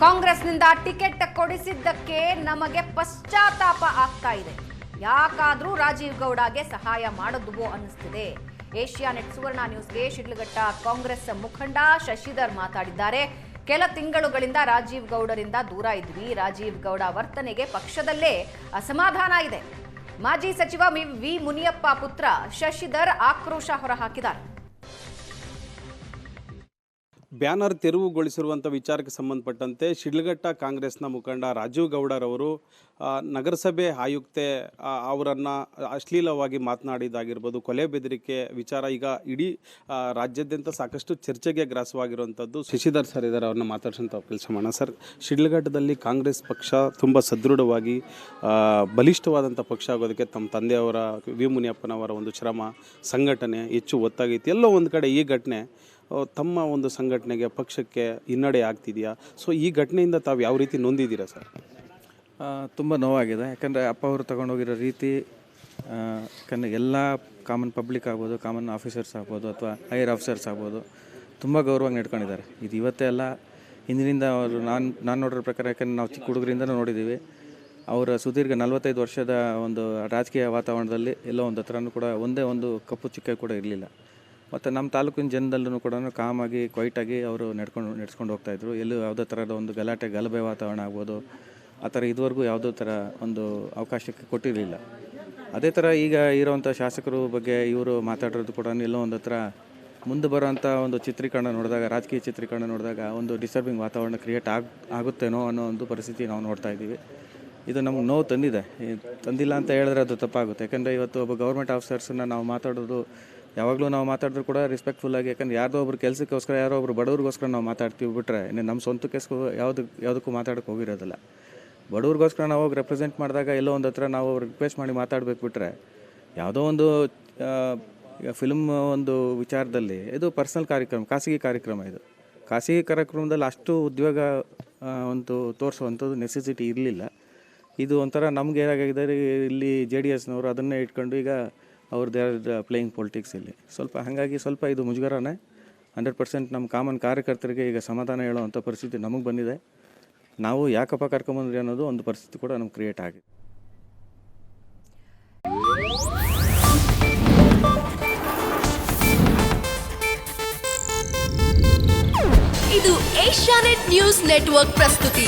ಕಾಂಗ್ರೆಸ್ನಿಂದ ಟಿಕೆಟ್ ಕೊಡಿಸಿದ್ದಕ್ಕೆ ನಮಗೆ ಪಶ್ಚಾತ್ತಾಪ ಆಗ್ತಾ ಇದೆ. ಯಾಕಾದ್ರೂ ರಾಜೀವ್ ಗೌಡಗೆ ಸಹಾಯ ಮಾಡಿದ್ವೋ ಅನ್ನಿಸ್ತಿದೆ. ಏಷ್ಯಾನೆಟ್ ಸುವರ್ಣ ನ್ಯೂಸ್ಗೆ ಶಿಡ್ಲಘಟ್ಟ ಕಾಂಗ್ರೆಸ್ ಮುಖಂಡ ಶಶಿಧರ್ ಮಾತಾಡಿದ್ದಾರೆ. ಕೆಲ ತಿಂಗಳುಗಳಿಂದ ರಾಜೀವ್ ಗೌಡರಿಂದ ದೂರ ಇದ್ವಿ. ರಾಜೀವ್ ಗೌಡ ವರ್ತನೆಗೆ ಪಕ್ಷದಲ್ಲೇ ಅಸಮಾಧಾನ ಇದೆ. ಮಾಜಿ ಸಚಿವ ವಿ ಮುನಿಯಪ್ಪ ಪುತ್ರ ಶಶಿಧರ್ ಆಕ್ರೋಶ ಹೊರಹಾಕಿದ್ದಾರೆ. ಬ್ಯಾನರ್ ತೆರವುಗೊಳಿಸಿರುವಂಥ ವಿಚಾರಕ್ಕೆ ಸಂಬಂಧಪಟ್ಟಂತೆ ಶಿಡ್ಲಘಟ್ಟ ಕಾಂಗ್ರೆಸ್ನ ಮುಖಂಡ ರಾಜೀವ್ ಗೌಡರವರು ನಗರಸಭೆ ಆಯುಕ್ತೆ ಅವರನ್ನು ಅಶ್ಲೀಲವಾಗಿ ಮಾತನಾಡಿದಾಗಿರ್ಬೋದು, ಕೊಲೆ ಬೆದರಿಕೆ ವಿಚಾರ ಈಗ ಇಡೀ ರಾಜ್ಯಾದ್ಯಂತ ಸಾಕಷ್ಟು ಚರ್ಚೆಗೆ ಗ್ರಾಸವಾಗಿರುವಂಥದ್ದು. ಶಶಿಧರ್ ಸರ್ ಇದ್ದಾರೆ, ಅವ್ರನ್ನ ಮಾತಾಡ್ಸೋಂಥ ಕೆಲಸ ಮಾಡೋಣ. ಸರ್, ಶಿಡ್ಲಘಟ್ಟದಲ್ಲಿ ಕಾಂಗ್ರೆಸ್ ಪಕ್ಷ ತುಂಬ ಸದೃಢವಾಗಿ ಬಲಿಷ್ಠವಾದಂಥ ಪಕ್ಷ ಆಗೋದಕ್ಕೆ ತಮ್ಮ ತಂದೆಯವರ ವಿ ಮುನಿಯಪ್ಪನವರ ಒಂದು ಶ್ರಮ, ಸಂಘಟನೆ ಹೆಚ್ಚು ಒತ್ತಾಗೈತಿ. ಎಲ್ಲೋ ಒಂದು ಕಡೆ ಈ ಘಟನೆ ತಮ್ಮ ಒಂದು ಸಂಘಟನೆಗೆ, ಪಕ್ಷಕ್ಕೆ ಹಿನ್ನಡೆ ಆಗ್ತಿದೆಯಾ? ಸೊ ಈ ಘಟನೆಯಿಂದ ತಾವು ಯಾವ ರೀತಿ ನೊಂದಿದ್ದೀರಾ ಸರ್? ತುಂಬ ನೋವಾಗಿದೆ. ಯಾಕಂದರೆ ಅಪ್ಪ ಅವರು ತಗೊಂಡೋಗಿರೋ ರೀತಿ, ಯಾಕಂದರೆ ಎಲ್ಲ ಕಾಮನ್ ಪಬ್ಲಿಕ್ ಆಗ್ಬೋದು, ಕಾಮನ್ ಆಫೀಸರ್ಸ್ ಆಗ್ಬೋದು, ಅಥವಾ ಹೈಯರ್ ಆಫೀಸರ್ಸ್ ಆಗ್ಬೋದು, ತುಂಬ ಗೌರವವಾಗಿ ನಡ್ಕೊಂಡಿದ್ದಾರೆ. ಇದು ಇವತ್ತೇ ಅಲ್ಲ, ಹಿಂದಿನಿಂದ ಅವರು ನಾನು ನೋಡಿರೋ ಪ್ರಕಾರ, ಯಾಕಂದರೆ ನಾವು ಚಿಕ್ಕ ಹುಡುಗರಿಂದನೂ ನೋಡಿದ್ದೀವಿ. ಅವರ ಸುದೀರ್ಘ 45 ವರ್ಷದ ಒಂದು ರಾಜಕೀಯ ವಾತಾವರಣದಲ್ಲಿ ಎಲ್ಲೋ ಒಂದು ಹತ್ರನೂ ಕೂಡ ಒಂದೇ ಒಂದು ಕಪ್ಪು ಚಿಕ್ಕ ಕೂಡ ಇರಲಿಲ್ಲ. ಮತ್ತು ನಮ್ಮ ತಾಲೂಕಿನ ಜನದಲ್ಲೂ ಕೂಡ ಕಾಮಾಗಿ, ಕ್ವೈಟಾಗಿ ಅವರು ನಡೆಸ್ಕೊಂಡು ಹೋಗ್ತಾಯಿದ್ರು. ಎಲ್ಲೂ ಯಾವುದೇ ಥರದ ಒಂದು ಗಲಭೆ ವಾತಾವರಣ ಆಗ್ಬೋದು, ಆ ಥರ ಇದುವರೆಗೂ ಯಾವುದೋ ಥರ ಒಂದು ಅವಕಾಶಕ್ಕೆ ಕೊಟ್ಟಿರಲಿಲ್ಲ. ಅದೇ ಥರ ಈಗ ಇರೋವಂಥ ಶಾಸಕರು ಬಗ್ಗೆ ಇವರು ಮಾತಾಡಿರೋದು ಕೂಡ ಎಲ್ಲೋ ಒಂದು ಹತ್ರ ಮುಂದೆ ಬರೋವಂಥ ಒಂದು ಚಿತ್ರೀಕರಣ ನೋಡಿದಾಗ, ರಾಜಕೀಯ ಚಿತ್ರೀಕರಣ ನೋಡಿದಾಗ ಒಂದು ಡಿಸ್ಟರ್ಬಿಂಗ್ ವಾತಾವರಣ ಕ್ರಿಯೇಟ್ ಆಗುತ್ತೇನೋ ಅನ್ನೋ ಒಂದು ಪರಿಸ್ಥಿತಿ ನಾವು ನೋಡ್ತಾ ಇದ್ದೀವಿ. ಇದು ನಮ್ಗೆ ನೋವು ತಂದಿಲ್ಲ ಅಂತ ಹೇಳಿದ್ರೆ ಅದು ತಪ್ಪಾಗುತ್ತೆ. ಯಾಕಂದರೆ ಇವತ್ತು ಒಬ್ಬ ಗೌರ್ಮೆಂಟ್ ಆಫೀಸರ್ಸನ್ನ ನಾವು ಮಾತಾಡೋದು, ಯಾವಾಗಲೂ ನಾವು ಮಾತಾಡಿದ್ರು ಕೂಡ ರೆಸ್ಪೆಕ್ಟ್ಫುಲ್ಲಾಗಿ, ಯಾಕಂದರೆ ಯಾರ್ದೋ ಒಬ್ರು ಕೆಲಸಕ್ಕೋಸ್ಕರ, ಯಾರೋ ಒಬ್ರು ಬಡವ್ರಿಗೋಸ್ಕರ ನಾವು ಮಾತಾಡ್ತೀವಿ ಬಿಟ್ಟರೆ, ನಮ್ಮ ಸ್ವಂತಕ್ಕೆ ಯಾವುದಕ್ಕೂ ಮಾತಾಡೋಕ್ಕೆ ಹೋಗಿರೋದಿಲ್ಲ. ಬಡವ್ರಿಗೋಸ್ಕರ ನಾವು ಹೋಗಿ ರೆಪ್ರೆಸೆಂಟ್ ಮಾಡಿದಾಗ ಎಲ್ಲೋ ಒಂದು ಹತ್ರ ನಾವು ರಿಕ್ವೆಸ್ಟ್ ಮಾಡಿ ಮಾತಾಡಬೇಕು ಬಿಟ್ಟರೆ, ಯಾವುದೋ ಒಂದು ಫಿಲ್ಮ್ ಒಂದು ವಿಚಾರದಲ್ಲಿ ಇದು ಪರ್ಸನಲ್ ಕಾರ್ಯಕ್ರಮ, ಖಾಸಗಿ ಕಾರ್ಯಕ್ರಮ. ಇದು ಖಾಸಗಿ ಕಾರ್ಯಕ್ರಮದಲ್ಲಿ ಅಷ್ಟು ಉದ್ಯೋಗ ಒಂದು ತೋರಿಸುವಂಥದ್ದು ನೆಸೆಸಿಟಿ ಇರಲಿಲ್ಲ. ಇದು ಒಂಥರ ನಮ್ಗೆ ಏನಾಗಿದೆ, ಇಲ್ಲಿ JDS ನವರು ಅದನ್ನೇ ಇಟ್ಕೊಂಡು ಈಗ ದೇ ಆರ್ ಪ್ಲೇಯಿಂಗ್ ಪೊಲಿಟಿಕ್ಸ್ ಇಲ್ಲಿ ಹಾಗಾಗಿ ಸ್ವಲ್ಪ ಇದು ಮುಜುಗರನೇ. 100% ನಮ್ಮ ಕಾಮನ್ ಕಾರ್ಯಕರ್ತರಿಗೆ ಈಗ ಸಮಾಧಾನ ಹೇಳೋವಂಥ ಪರಿಸ್ಥಿತಿ ನಮಗೆ ಬಂದಿದೆ. ನಾವು ಯಾಕಪ್ಪ ಕರ್ಕೊಂಬಂದ್ರಿ ಅನ್ನೋದು ಒಂದು ಪರಿಸ್ಥಿತಿ ಕೂಡ ನಮ್ಗೆ ಕ್ರಿಯೇಟ್ ಆಗಿದೆ. ಇದು ಏಷ್ಯಾನೆಟ್ ನ್ಯೂಸ್ ನೆಟ್ವರ್ಕ್ ಪ್ರಸ್ತುತಿ.